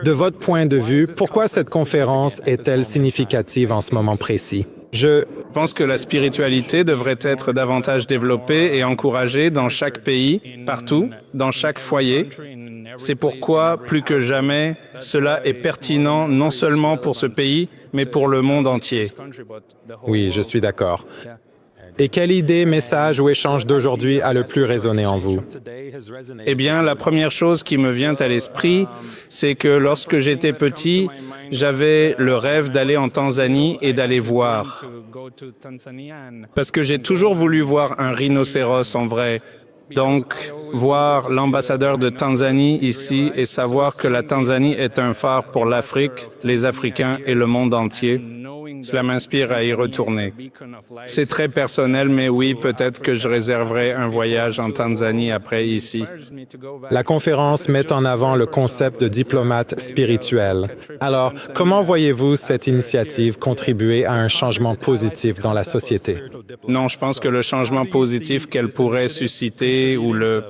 De votre point de vue, pourquoi cette conférence est-elle significative en ce moment précis? Je pense que la spiritualité devrait être davantage développée et encouragée dans chaque pays, partout, dans chaque foyer. C'est pourquoi, plus que jamais, cela est pertinent non seulement pour ce pays, mais pour le monde entier. Oui, je suis d'accord. Et quelle idée, message ou échange d'aujourd'hui a le plus résonné en vous? Eh bien, la première chose qui me vient à l'esprit, c'est que lorsque j'étais petit, j'avais le rêve d'aller en Tanzanie et d'aller voir. Parce que j'ai toujours voulu voir un rhinocéros en vrai. Donc, voir l'ambassadeur de Tanzanie ici et savoir que la Tanzanie est un phare pour l'Afrique, les Africains et le monde entier, cela m'inspire à y retourner. C'est très personnel, mais oui, peut-être que je réserverai un voyage en Tanzanie après ici. La conférence met en avant le concept de diplomate spirituel. Alors, comment voyez-vous cette initiative contribuer à un changement positif dans la société? Non, je pense que le changement positif qu'elle pourrait susciter ou la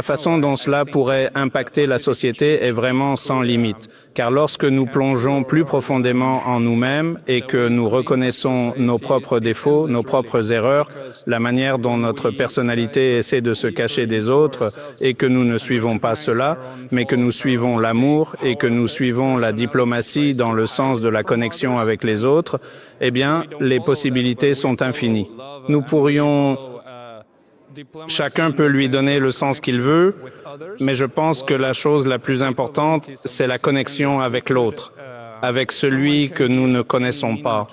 façon dont cela pourrait impacter la société est vraiment sans limite. Car lorsque nous plongeons plus profondément en nous-mêmes et que nous reconnaissons nos propres défauts, nos propres erreurs, la manière dont notre personnalité essaie de se cacher des autres et que nous ne suivons pas cela, mais que nous suivons l'amour et que nous suivons la diplomatie dans le sens de la connexion avec les autres, eh bien, les possibilités sont infinies. Nous pourrions... Chacun peut lui donner le sens qu'il veut, mais je pense que la chose la plus importante, c'est la connexion avec l'autre, avec celui que nous ne connaissons pas.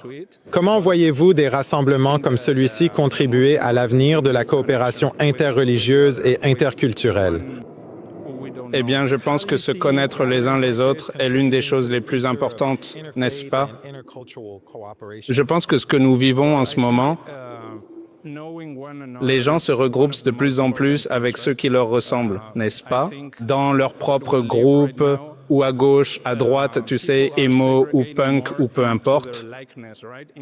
Comment voyez-vous des rassemblements comme celui-ci contribuer à l'avenir de la coopération interreligieuse et interculturelle? Eh bien, je pense que se connaître les uns les autres est l'une des choses les plus importantes, n'est-ce pas? Je pense que ce que nous vivons en ce moment, les gens se regroupent de plus en plus avec ceux qui leur ressemblent, n'est-ce pas? Dans leur propre groupe, ou à gauche, à droite, tu sais, emo ou punk ou peu importe.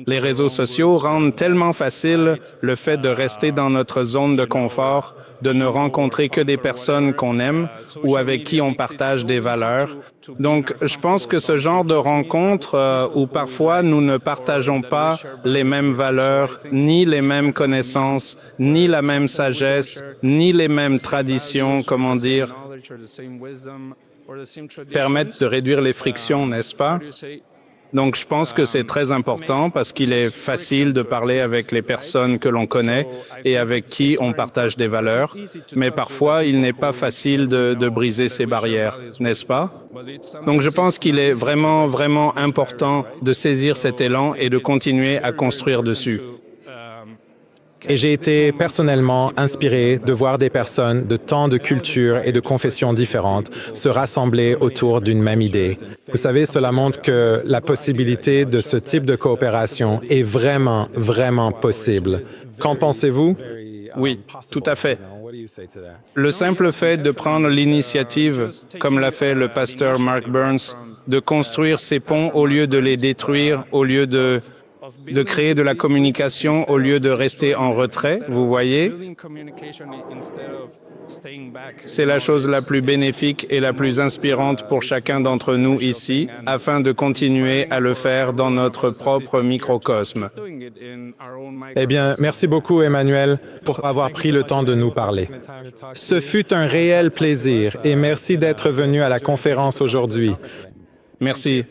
Les réseaux sociaux rendent tellement facile le fait de rester dans notre zone de confort, de ne rencontrer que des personnes qu'on aime ou avec qui on partage des valeurs. Donc, je pense que ce genre de rencontre où parfois nous ne partageons pas les mêmes valeurs, ni les mêmes connaissances, ni la même sagesse, ni les mêmes traditions, comment dire, permettent de réduire les frictions, n'est-ce pas? Donc, je pense que c'est très important parce qu'il est facile de parler avec les personnes que l'on connaît et avec qui on partage des valeurs, mais parfois, il n'est pas facile de briser ces barrières, n'est-ce pas? Donc, je pense qu'il est vraiment, vraiment important de saisir cet élan et de continuer à construire dessus. Et j'ai été personnellement inspiré de voir des personnes de tant de cultures et de confessions différentes se rassembler autour d'une même idée. Vous savez, cela montre que la possibilité de ce type de coopération est vraiment, vraiment possible. Qu'en pensez-vous? Oui, tout à fait. Le simple fait de prendre l'initiative, comme l'a fait le pasteur Mark Burns, de construire ces ponts au lieu de les détruire, au lieu de créer de la communication au lieu de rester en retrait, vous voyez? C'est la chose la plus bénéfique et la plus inspirante pour chacun d'entre nous ici, afin de continuer à le faire dans notre propre microcosme. Eh bien, merci beaucoup, Emmanuel, pour avoir pris le temps de nous parler. Ce fut un réel plaisir et merci d'être venu à la conférence aujourd'hui. Merci.